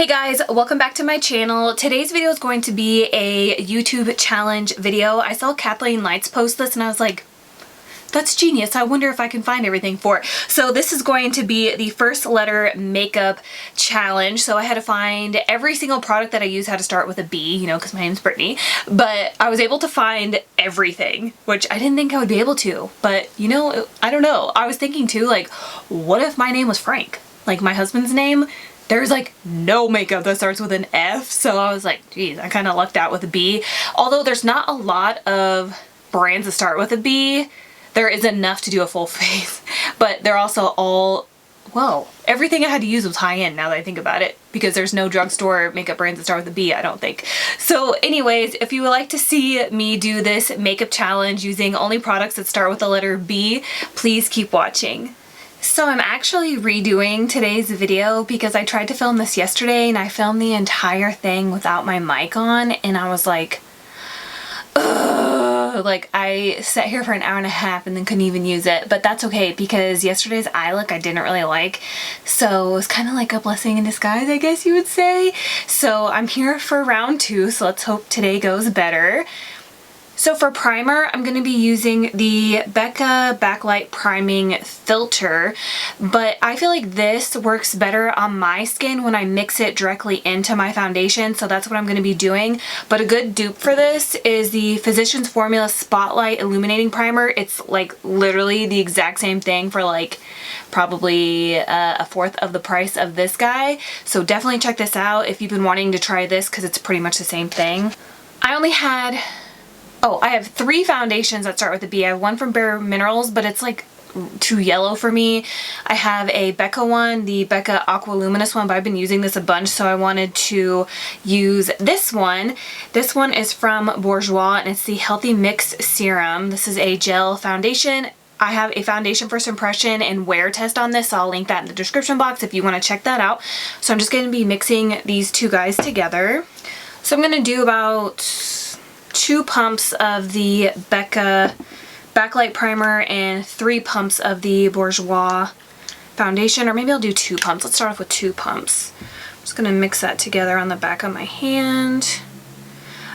Hey guys, welcome back to my channel. Today's video is going to be a YouTube challenge video. I saw Kathleen Light's post this and I was like, that's genius. I wonder if I can find everything for it. So this is going to be the first letter makeup challenge. So I had to find every single product that I use had to start with a B, you know, because my name's Brittany. But I was able to find everything, which I didn't think I would be able to. But you know, I don't know. I was thinking too, like, what if my name was Frank? Like my husband's name? There's like no makeup that starts with an F, so I was like, geez, I kind of lucked out with a B. Although there's not a lot of brands that start with a B, there is enough to do a full face. But they're also all, well, everything I had to use was high-end now that I think about it, because there's no drugstore makeup brands that start with a B, I don't think. So anyways, if you would like to see me do this makeup challenge using only products that start with the letter B, please keep watching. So I'm actually redoing today's video because I tried to film this yesterday and I filmed the entire thing without my mic on and I was like, ugh, like I sat here for an hour and a half and then couldn't even use it, but that's okay because yesterday's eye look I didn't really like, so it was kind of like a blessing in disguise, I guess you would say. So I'm here for round two, so let's hope today goes better. So for primer, I'm going to be using the Becca Backlight Priming Filter, but I feel like this works better on my skin when I mix it directly into my foundation, so that's what I'm going to be doing. But a good dupe for this is the Physicians Formula Spotlight Illuminating Primer. It's like literally the exact same thing for like probably a fourth of the price of this guy. So definitely check this out if you've been wanting to try this because it's pretty much the same thing. I have three foundations that start with a B. I have one from Bare Minerals, but it's like too yellow for me. I have a Becca one, the Becca Aqua Luminous one, but I've been using this a bunch, so I wanted to use this one. This one is from Bourjois, and it's the Healthy Mix Serum. This is a gel foundation. I have a foundation first impression and wear test on this, so I'll link that in the description box if you want to check that out. So I'm just going to be mixing these two guys together. So I'm going to do about 2 pumps of the Becca Backlight Primer and 3 pumps of the Bourjois foundation, or maybe I'll do 2 pumps. Let's start off with 2 pumps. I'm just going to mix that together on the back of my hand.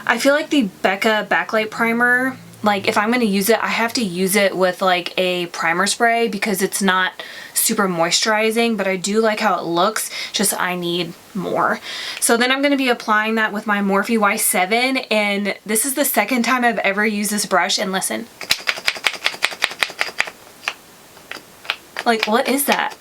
I feel like the Becca Backlight Primer, like if I'm going to use it, I have to use it with like a primer spray because it's not super moisturizing, but I do like how it looks, just I need more. So then I'm going to be applying that with my Morphe Y7, and this is the second time I've ever used this brush, and listen. Like, what is that?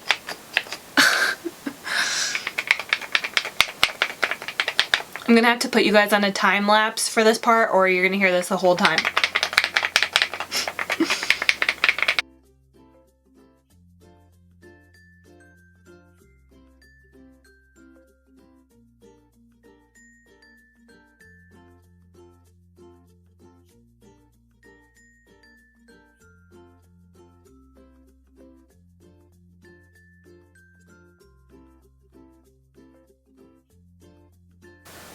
I'm going to have to put you guys on a time lapse for this part, or you're going to hear this the whole time.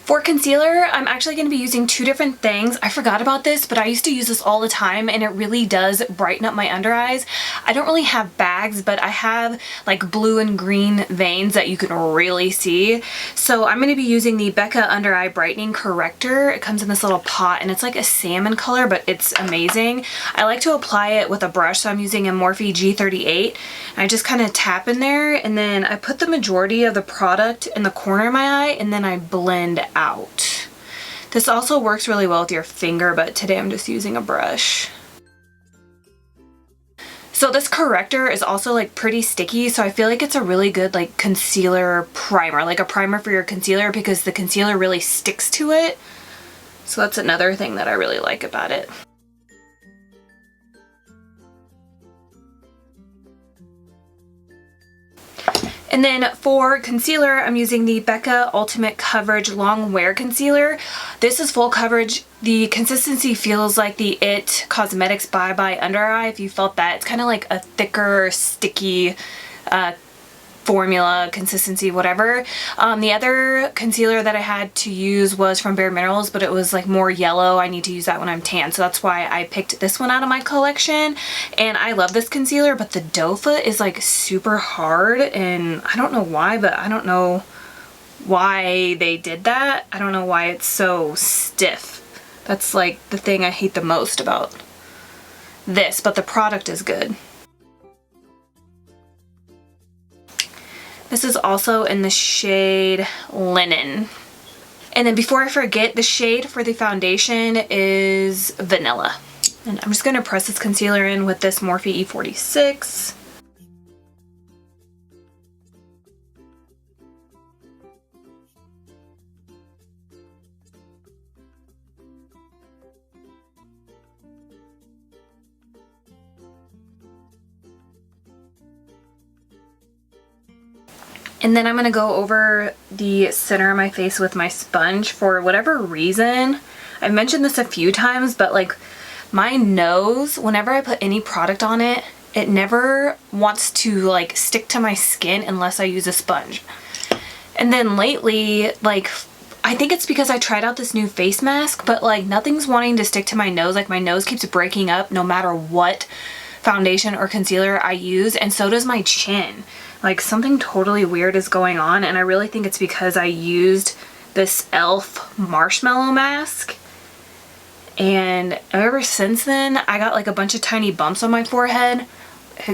For concealer, I'm actually going to be using 2 different things. I forgot about this, but I used to use this all the time and it really does brighten up my under eyes. I don't really have bags, but I have like blue and green veins that you can really see. So I'm going to be using the Becca Under Eye Brightening Corrector. It comes in this little pot and it's like a salmon color, but it's amazing. I like to apply it with a brush, so I'm using a Morphe G38. I just kind of tap in there and then I put the majority of the product in the corner of my eye and then I blend out. This also works really well with your finger, but today I'm just using a brush. So this corrector is also like pretty sticky, so I feel like it's a really good like concealer primer, like a primer for your concealer, because the concealer really sticks to it. So that's another thing that I really like about it. And then for concealer, I'm using the Becca Ultimate Coverage Long Wear Concealer. This is full coverage. The consistency feels like the It Cosmetics Bye Bye Under Eye. If you felt that, it's kind of like a thicker, sticky formula, consistency, whatever. The other concealer that I had to use was from Bare Minerals, but it was like more yellow. I need to use that when I'm tan, so that's why I picked this one out of my collection. And I love this concealer, but the doe foot is like super hard, and I don't know why, but I don't know why they did that. I don't know why it's so stiff. That's like the thing I hate the most about this, but the product is good. This is also in the shade Linen. And then before I forget, the shade for the foundation is Vanilla. And I'm just going to press this concealer in with this Morphe E46. And then I'm going to go over the center of my face with my sponge. For whatever reason, I've mentioned this a few times, but like my nose, whenever I put any product on it, it never wants to like stick to my skin unless I use a sponge. And then lately, like, I think it's because I tried out this new face mask, but like nothing's wanting to stick to my nose. Like my nose keeps breaking up no matter what foundation or concealer I use, and so does my chin. Like something totally weird is going on, and I really think it's because I used this e.l.f. marshmallow mask, and ever since then I got like a bunch of tiny bumps on my forehead,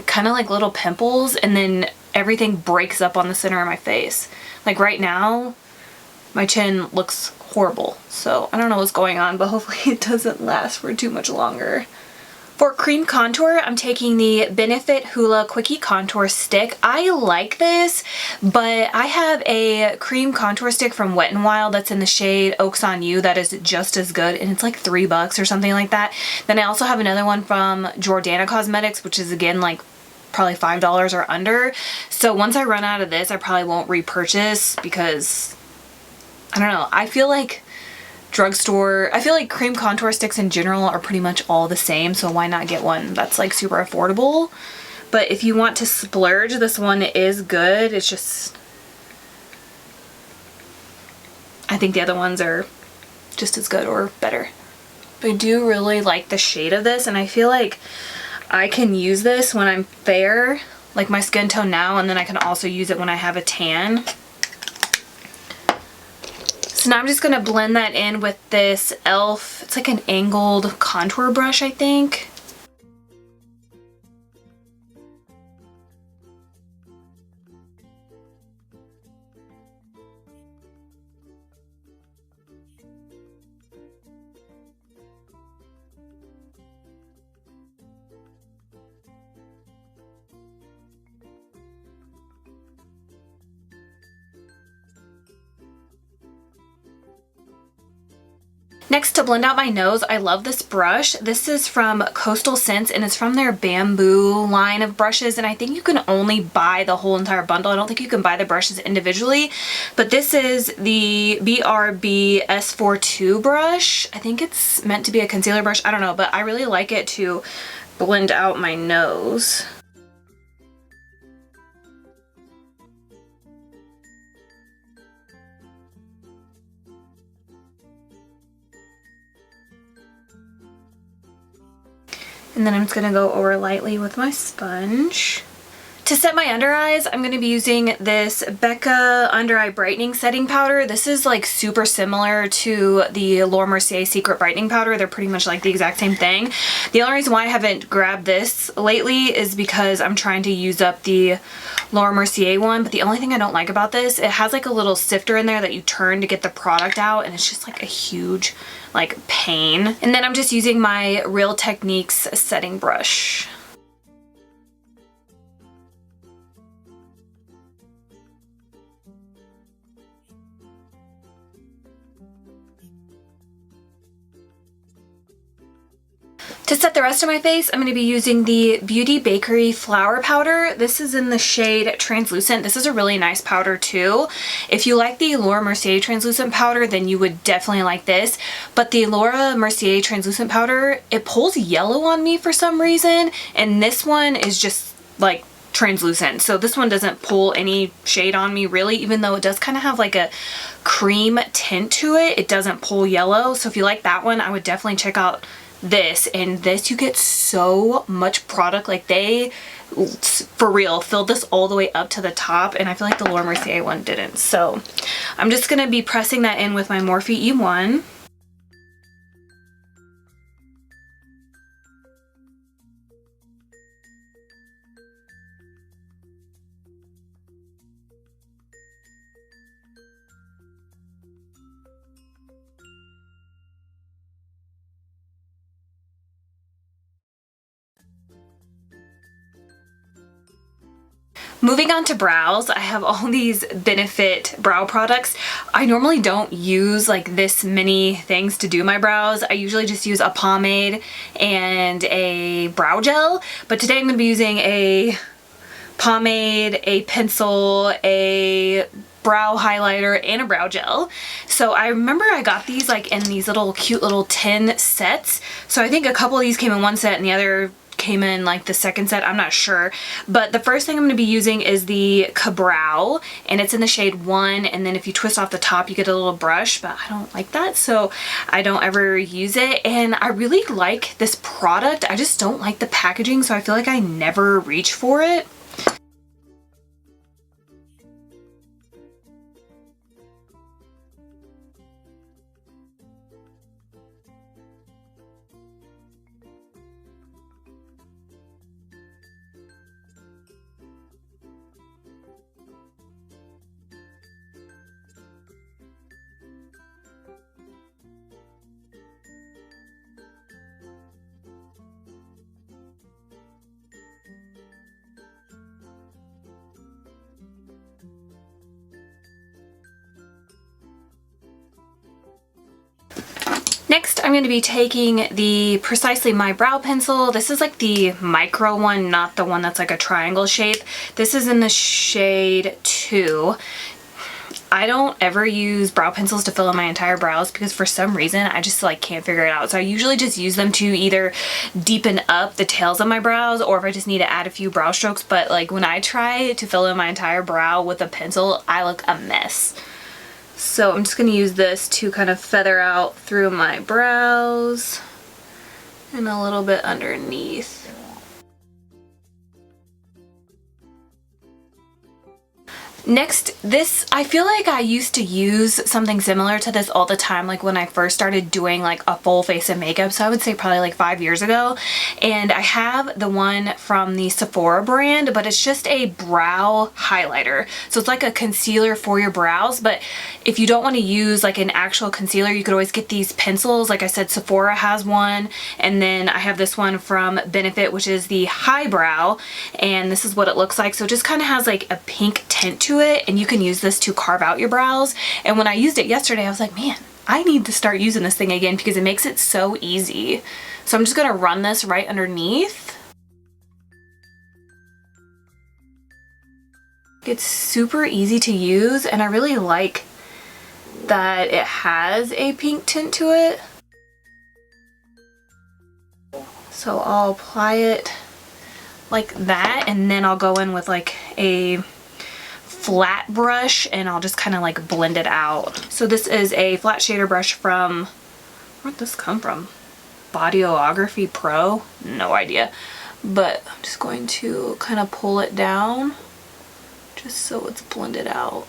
kind of like little pimples, and then everything breaks up on the center of my face. Like right now my chin looks horrible, so I don't know what's going on, but hopefully it doesn't last for too much longer. For cream contour, I'm taking the Benefit Hoola Quickie Contour Stick. I like this, but I have a cream contour stick from Wet n Wild that's in the shade Oaks on You that is just as good, and it's like $3 or something like that. Then I also have another one from Jordana Cosmetics, which is again like probably $5 or under. So once I run out of this, I probably won't repurchase because, I don't know, I feel like cream contour sticks in general are pretty much all the same, so why not get one that's like super affordable? But if you want to splurge, this one is good. It's just, I think the other ones are just as good or better. But I do really like the shade of this, and I feel like I can use this when I'm fair, like my skin tone now, and then I can also use it when I have a tan. So now I'm just going to blend that in with this e.l.f. It's like an angled contour brush, I think. Next, to blend out my nose, I love this brush. This is from Coastal Scents, and it's from their bamboo line of brushes, and I think you can only buy the whole entire bundle. I don't think you can buy the brushes individually, but this is the BRB S42 brush. I think it's meant to be a concealer brush. I don't know, but I really like it to blend out my nose. And then I'm just going to go over lightly with my sponge. To set my under eyes, I'm going to be using this Becca Under Eye Brightening Setting Powder. This is like super similar to the Laura Mercier Secret Brightening Powder. They're pretty much like the exact same thing. The only reason why I haven't grabbed this lately is because I'm trying to use up the Laura Mercier one. But the only thing I don't like about this, it has like a little sifter in there that you turn to get the product out, and it's just like a huge like pain. And then I'm just using my Real Techniques setting brush. To set the rest of my face, I'm going to be using the Beauty Bakerie Flour Powder. This is in the shade Translucent. This is a really nice powder too. If you like the Laura Mercier Translucent Powder, then you would definitely like this. But the Laura Mercier Translucent Powder, it pulls yellow on me for some reason, and this one is just like translucent. So this one doesn't pull any shade on me really, even though it does kind of have like a cream tint to it. It doesn't pull yellow. So if you like that one, I would definitely check out this, and this you get so much product. Like they, for real, filled this all the way up to the top, and I feel like the Laura Mercier one didn't. So I'm just gonna be pressing that in with my Morphe E1. Moving on to brows, I have all these Benefit brow products. I normally don't use like this many things to do my brows. I usually just use a pomade and a brow gel, but today I'm going to be using a pomade, a pencil, a brow highlighter, and a brow gel. So I remember I got these like in these little cute little tin sets. So I think a couple of these came in one set and the other came in like the second set, I'm not sure. But the first thing I'm going to be using is the Ka-Brow, and it's in the shade 1, and then if you twist off the top you get a little brush, but I don't like that, so I don't ever use it. And I really like this product, I just don't like the packaging, so I feel like I never reach for it. Next, I'm going to be taking the Precisely My Brow Pencil. This is like the micro one, not the one that's like a triangle shape. This is in the shade 2. I don't ever use brow pencils to fill in my entire brows because for some reason I just like can't figure it out. So I usually just use them to either deepen up the tails of my brows or if I just need to add a few brow strokes. But like when I try to fill in my entire brow with a pencil, I look a mess. So I'm just going to use this to kind of feather out through my brows and a little bit underneath. Next, this, I feel like I used to use something similar to this all the time, like when I first started doing like a full face of makeup, so I would say probably like 5 years ago. And I have the one from the Sephora brand, but it's just a brow highlighter. So it's like a concealer for your brows, but if you don't want to use like an actual concealer, you could always get these pencils. Like I said, Sephora has one, and then I have this one from Benefit, which is the Highbrow, and this is what it looks like. So it just kind of has like a pink tint to it, and you can use this to carve out your brows. And when I used it yesterday, I was like, man, I need to start using this thing again because it makes it so easy. So I'm just gonna run this right underneath. It's super easy to use, and I really like that it has a pink tint to it. So I'll apply it like that, and then I'll go in with like a flat brush and I'll just kind of like blend it out. So this is a flat shader brush from, where'd this come from? Bodyography Pro? No idea. But I'm just going to kind of pull it down just so it's blended out.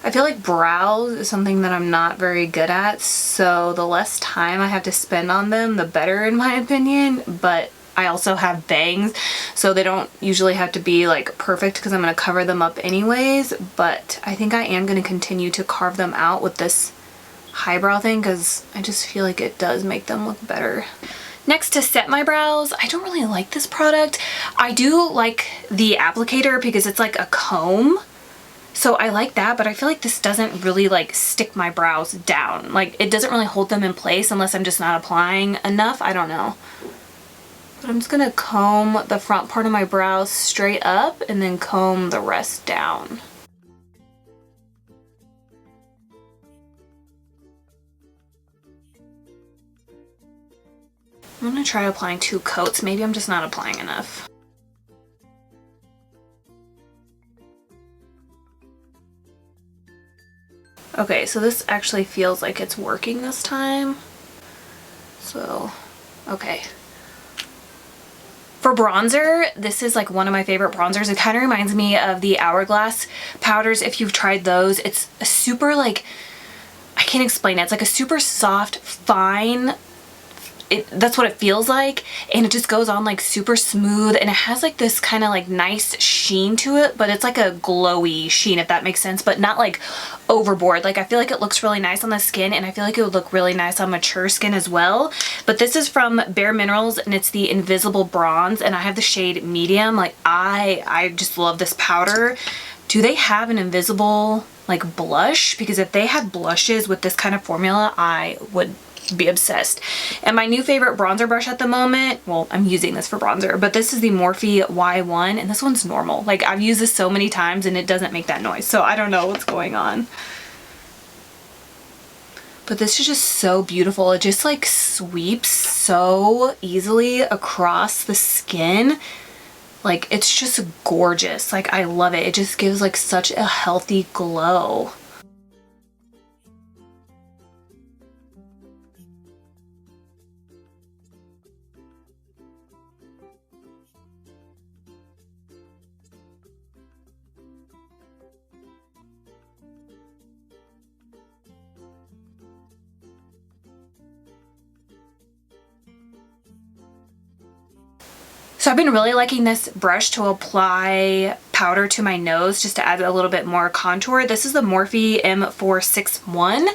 I feel like brows is something that I'm not very good at, so the less time I have to spend on them, the better in my opinion. But I also have bangs, so they don't usually have to be like perfect because I'm going to cover them up anyways. But I think I am going to continue to carve them out with this highbrow thing because I just feel like it does make them look better. Next, to set my brows, I don't really like this product. I do like the applicator because it's like a comb. So I like that, but I feel like this doesn't really like stick my brows down. Like it doesn't really hold them in place unless I'm just not applying enough. I don't know. But I'm just gonna comb the front part of my brows straight up and then comb the rest down. I'm gonna try applying 2 coats. Maybe I'm just not applying enough. Okay, so this actually feels like it's working this time. So, okay. For bronzer, this is like one of my favorite bronzers. It kind of reminds me of the Hourglass powders if you've tried those. It's a super like, I can't explain it. It's like a super soft, fine, that's what it feels like, and it just goes on like super smooth, and it has like this kind of like nice sheen to it, but it's like a glowy sheen, if that makes sense, but not like overboard. Like I feel like it looks really nice on the skin, and I feel like it would look really nice on mature skin as well. But this is from Bare Minerals, and it's the Invisible Bronze, and I have the shade medium. Like I just love this powder. Do they have an invisible like blush? Because if they had blushes with this kind of formula, I would be obsessed. And my new favorite bronzer brush at the moment, well, I'm using this for bronzer, but this is the Morphe Y1, and this one's normal. Like I've used this so many times and it doesn't make that noise, so I don't know what's going on. But this is just so beautiful. It just like sweeps so easily across the skin. Like it's just gorgeous. Like I love it. It just gives like such a healthy glow. So I've been really liking this brush to apply powder to my nose just to add a little bit more contour. This is the Morphe M461.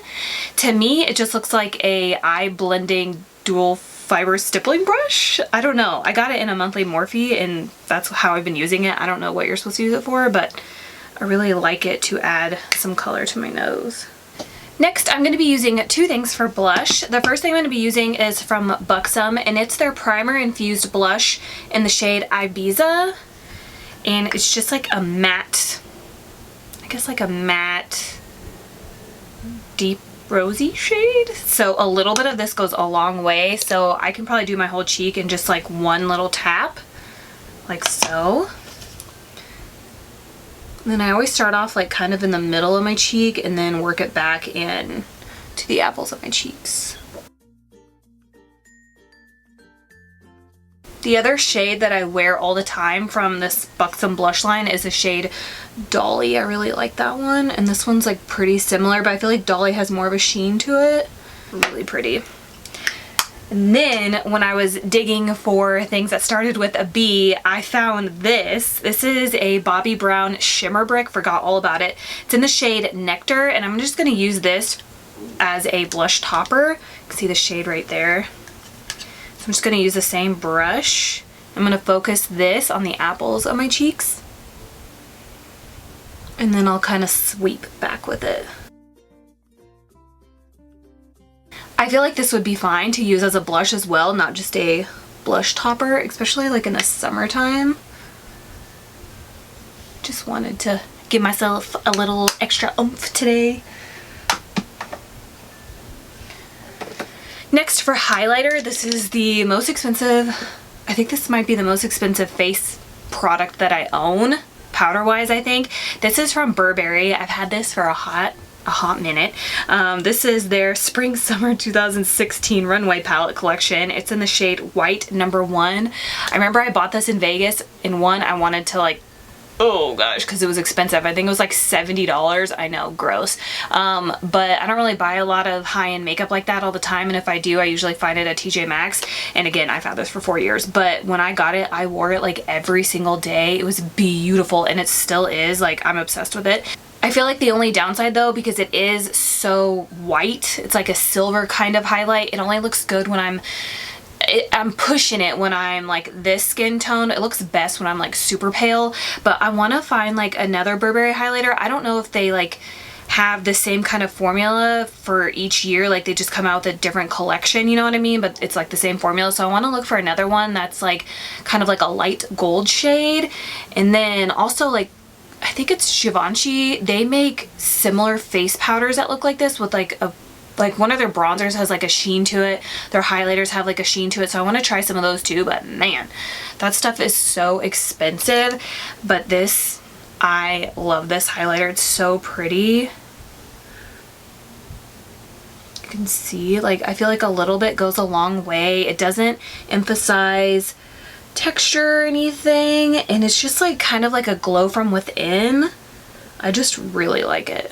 To me, it just looks like a eye blending dual fiber stippling brush. I don't know. I got it in a monthly Morphe and that's how I've been using it. I don't know what you're supposed to use it for, but I really like it to add some color to my nose. Next, I'm going to be using two things for blush. The first thing I'm going to be using is from Buxom, and it's their Primer Infused Blush in the shade Ibiza. And it's just like a matte, I guess like a matte, deep rosy shade. So a little bit of this goes a long way. So I can probably do my whole cheek in just like one little tap, like so. And then I always start off like kind of in the middle of my cheek and then work it back in to the apples of my cheeks. The other shade that I wear all the time from this Buxom blush line is the shade Dolly. I really like that one. And this one's like pretty similar, but I feel like Dolly has more of a sheen to it. Really pretty. And then when I was digging for things that started with a B, I found this. This is a Bobbi Brown shimmer brick. Forgot all about it. It's in the shade Nectar, and I'm just going to use this as a blush topper. You can see the shade right there. So I'm just going to use the same brush. I'm going to focus this on the apples of my cheeks. And then I'll kind of sweep back with it. I feel like this would be fine to use as a blush as well, not just a blush topper, especially like in the summertime. Just wanted to give myself a little extra oomph today. Next for highlighter, this is the most expensive, I think this might be the most expensive face product that I own, powder wise I think. This is from Burberry. I've had this for a hot minute. This is their Spring Summer 2016 Runway Palette Collection. It's in the shade White No. 1. I remember I bought this in Vegas. In one, I wanted to like, oh gosh, because it was expensive. I think it was like $70. I know, gross. But I don't really buy a lot of high-end makeup like that all the time, and if I do, I usually find it at TJ Maxx. And again, I've had this for 4 years, but when I got it, I wore it like every single day. It was beautiful, and it still is. Like, I'm obsessed with it. I feel like the only downside though, because it is so white, it's like a silver kind of highlight, it only looks good when I'm pushing it when I'm like this skin tone. It looks best when I'm like super pale, but I want to find like another Burberry highlighter. I don't know if they like have the same kind of formula for each year, like they just come out with a different collection, you know what I mean, but it's like the same formula. So I want to look for another one that's like kind of like a light gold shade. And then also like I think it's Givenchy. They make similar face powders that look like this with like one of their bronzers has like a sheen to it. Their highlighters have like a sheen to it. So I want to try some of those too, but man, that stuff is so expensive. But this, I love this highlighter. It's so pretty. can see, like, I feel like a little bit goes a long way. It doesn't emphasize texture or anything, and it's just like kind of like a glow from within. I just really like it.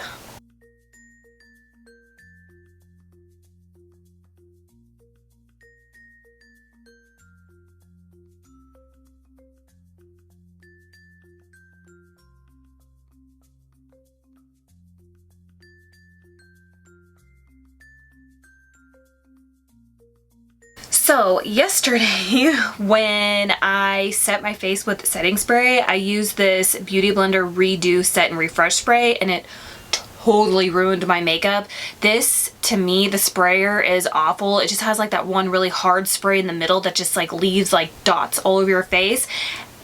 So yesterday when I set my face with setting spray, I used this Beauty Blender Redo Set and Refresh spray, and it totally ruined my makeup. This, to me, the sprayer is awful. It just has like that one really hard spray in the middle that just like leaves like dots all over your face.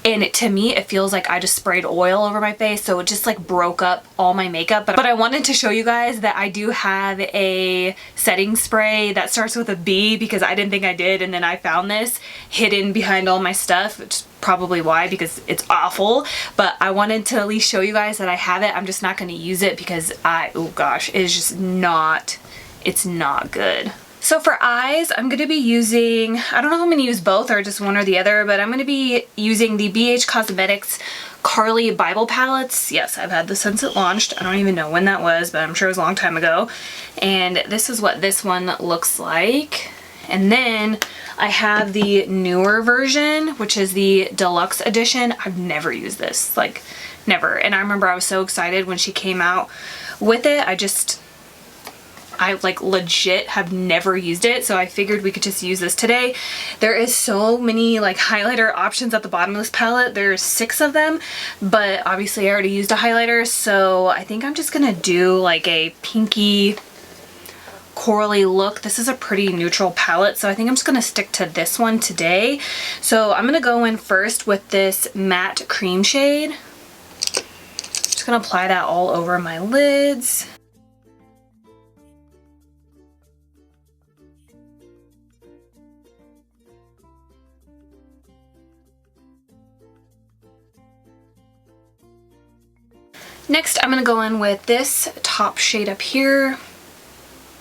And to me, it feels like I just sprayed oil over my face, so it just like broke up all my makeup. But I wanted to show you guys that I do have a setting spray that starts with a B, because I didn't think I did, and then I found this hidden behind all my stuff, which is probably why, because it's awful. But I wanted to at least show you guys that I have it. I'm just not going to use it because oh gosh, it's just not, it's not good. So for eyes, I'm going to be using, I don't know if I'm going to use both or just one or the other, but I'm going to be using the BH Cosmetics Carli bybel palettes. Yes, I've had this since it launched. I don't even know when that was, but I'm sure it was a long time ago. And this is what this one looks like. And then I have the newer version, which is the deluxe edition. I've never used this, like never. And I remember I was so excited when she came out with it. I like legit have never used it, so I figured we could just use this today. There is so many like highlighter options at the bottom of this palette. There's 6 of them, but obviously I already used a highlighter, so I think I'm just gonna do like a pinky corally look. This is a pretty neutral palette, so I think I'm just gonna stick to this one today. So I'm gonna go in first with this matte cream shade. Just gonna apply that all over my lids. Next, I'm going to go in with this top shade up here,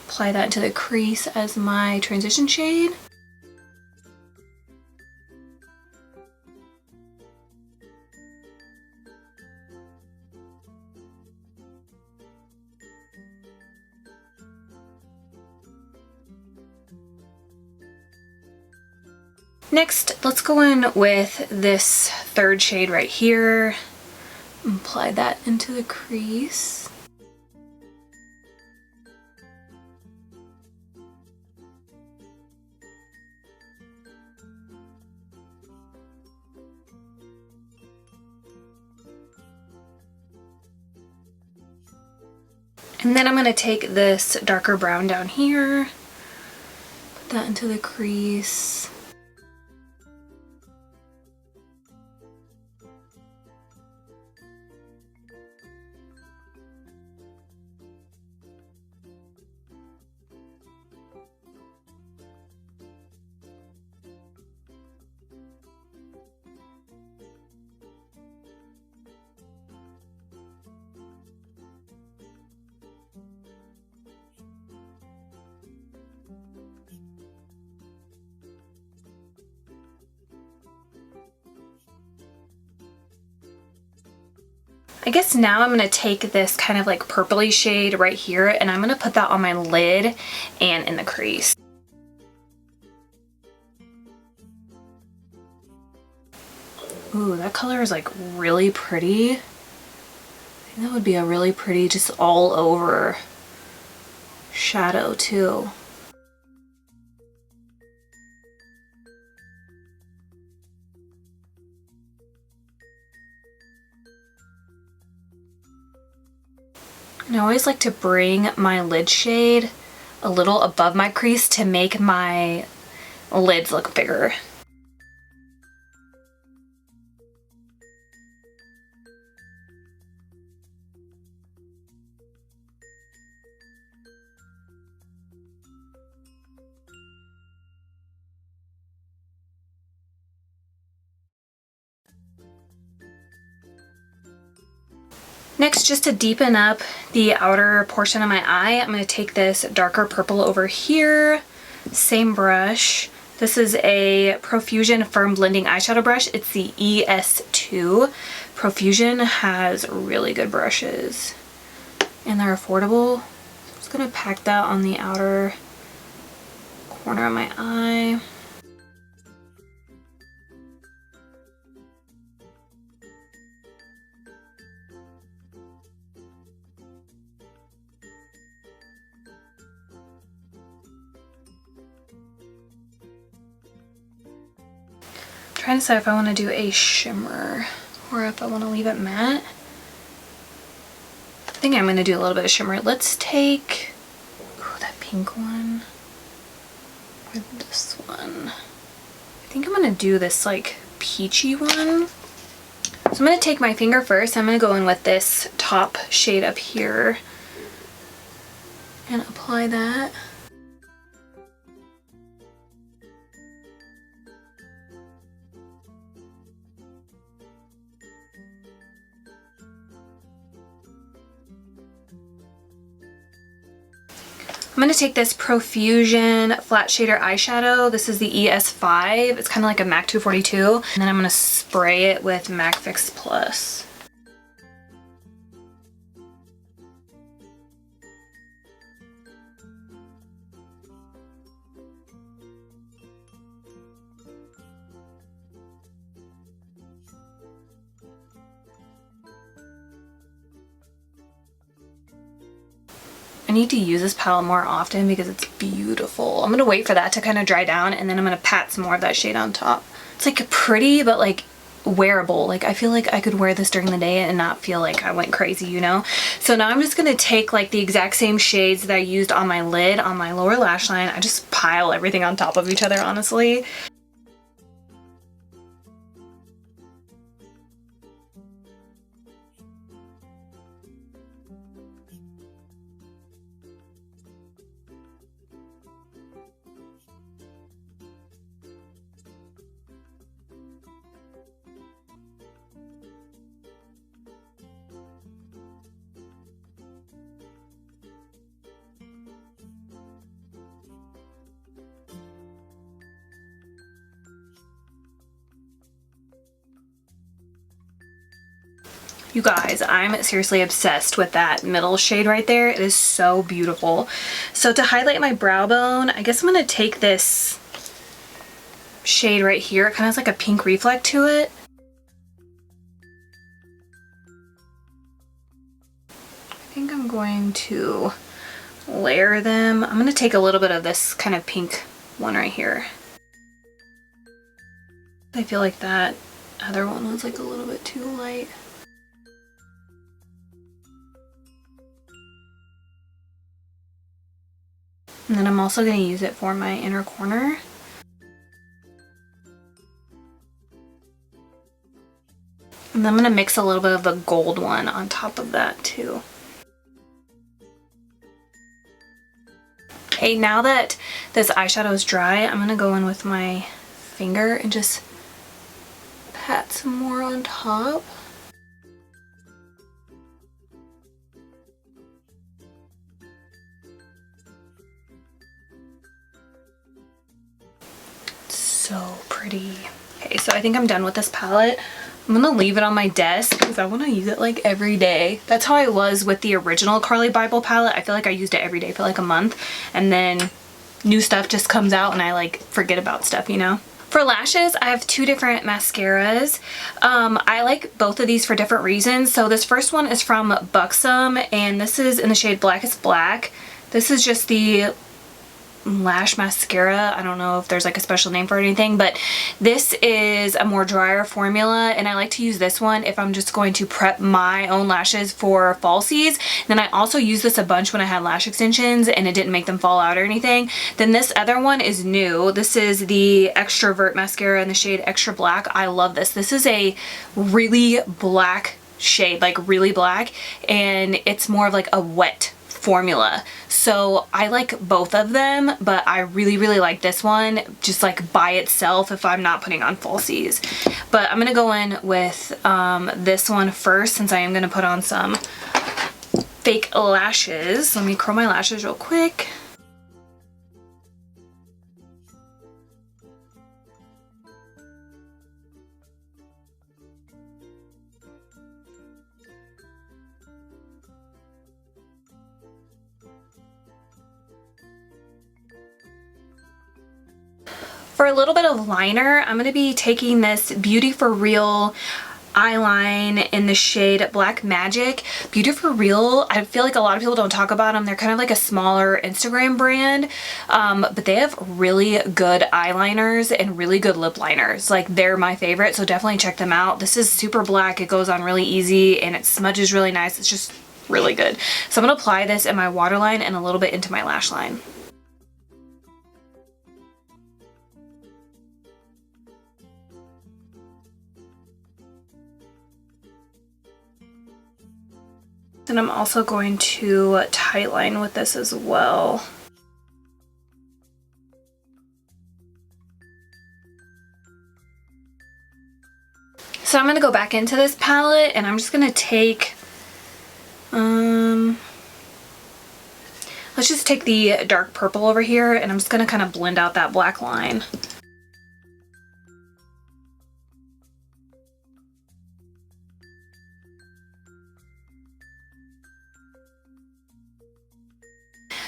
apply that into the crease as my transition shade. Next, let's go in with this third shade right here. Apply that into the crease. And then I'm going to take this darker brown down here, put that into the crease. I guess now I'm going to take this kind of like purpley shade right here, and I'm going to put that on my lid and in the crease. Ooh, that color is like really pretty. I think that would be a really pretty just all over shadow too. And I always like to bring my lid shade a little above my crease to make my lids look bigger. Next, just to deepen up the outer portion of my eye, I'm going to take this darker purple over here. Same brush. This is a Profusion Firm Blending Eyeshadow Brush. It's the ES2. Profusion has really good brushes and they're affordable. I'm just going to pack that on the outer corner of my eye. Trying to decide if I want to do a shimmer or if I want to leave it matte. I think I'm going to do a little bit of shimmer. Let's take that pink one or this one. I think I'm going to do this like peachy one. So I'm going to take my finger first. I'm going to go in with this top shade up here and apply that. I'm going to take this Profusion Flat Shader Eyeshadow. This is the ES5. It's kind of like a MAC 242. And then I'm going to spray it with MAC Fix Plus. I need to use this palette more often because it's beautiful. I'm gonna wait for that to kind of dry down and then I'm gonna pat some more of that shade on top. It's like pretty but like wearable. Like I feel like I could wear this during the day and not feel like I went crazy, you know? So now I'm just gonna take like the exact same shades that I used on my lid, on my lower lash line. I just pile everything on top of each other, honestly. You guys, I'm seriously obsessed with that middle shade right there. It is so beautiful. So to highlight my brow bone, I guess I'm going to take this shade right here. It kind of has like a pink reflect to it. I think I'm going to layer them. I'm going to take a little bit of this kind of pink one right here. I feel like that other one was like a little bit too light. And then I'm also going to use it for my inner corner. And then I'm going to mix a little bit of the gold one on top of that too. Okay, now that this eyeshadow is dry, I'm going to go in with my finger and just pat some more on top. So pretty. Okay, so I think I'm done with this palette. I'm gonna leave it on my desk because I want to use it like every day. That's how I was with the original Carli bybel palette. I feel like I used it every day for like a month and then new stuff just comes out and I like forget about stuff, you know? For lashes, I have two different mascaras. I like both of these for different reasons. So this first one is from Buxom and this is in the shade Blackest Black. This is just the lash mascara. I don't know if there's like a special name for anything, but this is a more drier formula and I like to use this one if I'm just going to prep my own lashes for falsies. Then I also use this a bunch when I had lash extensions and it didn't make them fall out or anything. Then this other one is new. This is the Extrovert mascara in the shade Extra Black. I love this. This is a really black shade, like really black, and it's more of like a wet formula. So I like both of them, but I really, really like this one just like by itself if I'm not putting on falsies. But I'm gonna go in with this one first, since I am gonna put on some fake lashes. Let me curl my lashes real quick. For a little bit of liner, I'm going to be taking this Beauty For Real eyeline in the shade Black Magic. Beauty For Real, I feel like a lot of people don't talk about them. They're kind of like a smaller Instagram brand, but they have really good eyeliners and really good lip liners. Like, they're my favorite, so definitely check them out. This is super black. It goes on really easy and it smudges really nice. It's just really good. So I'm going to apply this in my waterline and a little bit into my lash line. And I'm also going to tightline with this as well. So I'm going to go back into this palette and I'm just going to take, let's just take the dark purple over here and I'm just going to kind of blend out that black line.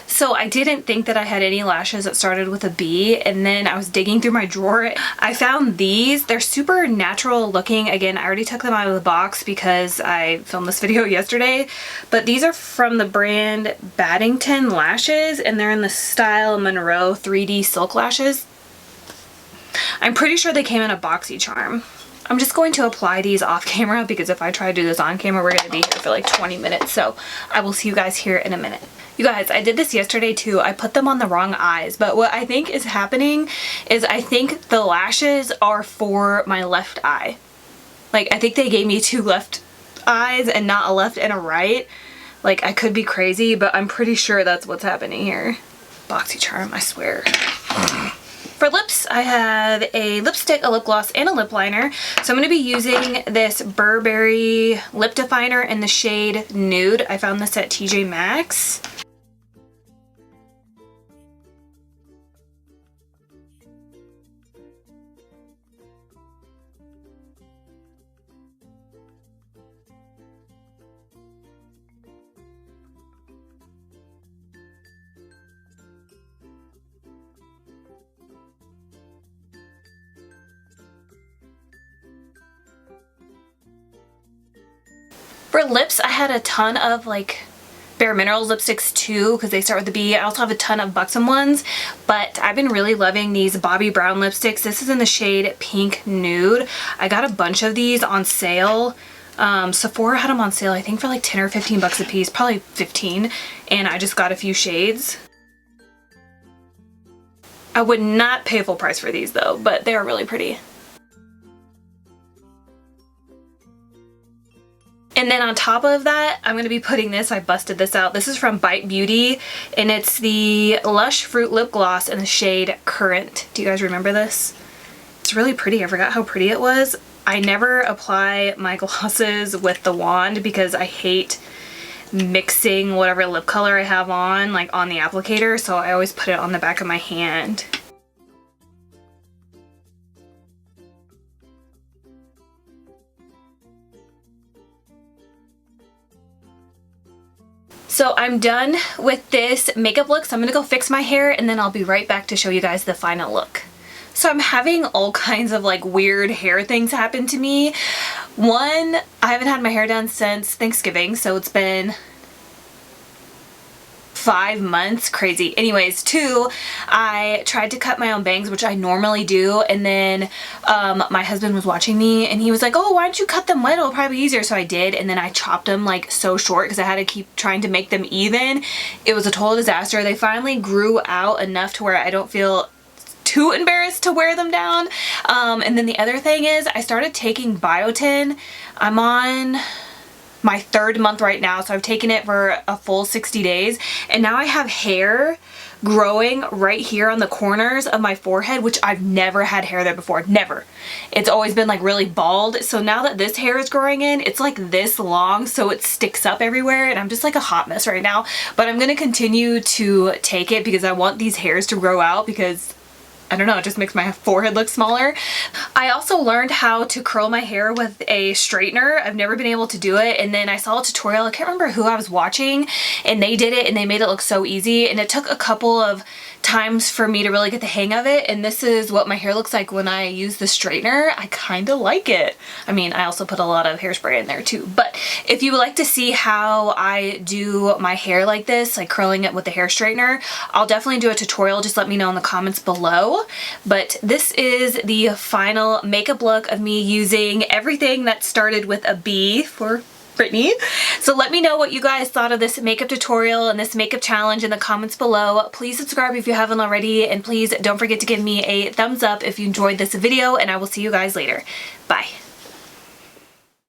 So I didn't think that I had any lashes that started with a B, and then I was digging through my drawer. I found these. They're super natural looking. Again, I already took them out of the box because I filmed this video yesterday, but these are from the brand Battington lashes and they're in the style Monroe 3D silk lashes. I'm pretty sure they came in a BoxyCharm. I'm just going to apply these off camera because if I try to do this on camera, we're going to be here for like 20 minutes. So I will see you guys here in a minute. You guys, I did this yesterday too. I put them on the wrong eyes, but what I think is happening is I think the lashes are for my left eye. Like, I think they gave me two left eyes and not a left and a right. Like, I could be crazy, but I'm pretty sure that's what's happening here. BoxyCharm, I swear. For lips, I have a lipstick, a lip gloss, and a lip liner. So I'm going to be using this Burberry lip definer in the shade Nude. I found this at TJ Maxx. For lips, I had a ton of like Bare Minerals lipsticks too because they start with a B. I also have a ton of buxom ones, but I've been really loving these Bobbi Brown lipsticks. This is in the shade Pink Nude. I got a bunch of these on sale. Sephora had them on sale, I think for like 10 or 15 bucks a piece, probably 15, and I just got a few shades. I would not pay full price for these though, but they are really pretty. And then on top of that, I'm going to be putting this, I busted this out. This is from Bite Beauty, and it's the Lush Fruit Lip Gloss in the shade Currant. Do you guys remember this? It's really pretty. I forgot how pretty it was. I never apply my glosses with the wand because I hate mixing whatever lip color I have on, like on the applicator, so I always put it on the back of my hand. So I'm done with this makeup look, so I'm gonna go fix my hair and then I'll be right back to show you guys the final look. So I'm having all kinds of like weird hair things happen to me. One, I haven't had my hair done since Thanksgiving, so it's been 5 months, crazy. Anyways, two, I tried to cut my own bangs, which I normally do, and then my husband was watching me and he was like, oh, why don't you cut them wet? It'll probably be easier. So I did, and then I chopped them like so short because I had to keep trying to make them even. It was a total disaster. They finally grew out enough to where I don't feel too embarrassed to wear them down. And then the other thing is I started taking biotin. I'm on my 3rd month right now, so I've taken it for a full 60 days, and now I have hair growing right here on the corners of my forehead, which I've never had hair there before. Never. It's always been like really bald. So now that this hair is growing in, it's like this long, so it sticks up everywhere, and I'm just like a hot mess right now. But I'm gonna continue to take it because I want these hairs to grow out, because I don't know, it just makes my forehead look smaller. I also learned how to curl my hair with a straightener. I've never been able to do it, and then I saw a tutorial, I can't remember who I was watching, and they did it and they made it look so easy, and it took a couple of times for me to really get the hang of it, and this is what my hair looks like when I use the straightener. I kind of like it. I mean, I also put a lot of hairspray in there too, but if you would like to see how I do my hair like this, like curling it with the hair straightener, I'll definitely do a tutorial. Just let me know in the comments below. But this is the final makeup look of me using everything that started with a B for Brittany. So let me know what you guys thought of this makeup tutorial and this makeup challenge in the comments below. Please subscribe if you haven't already, and please don't forget to give me a thumbs up if you enjoyed this video, and I will see you guys later. Bye.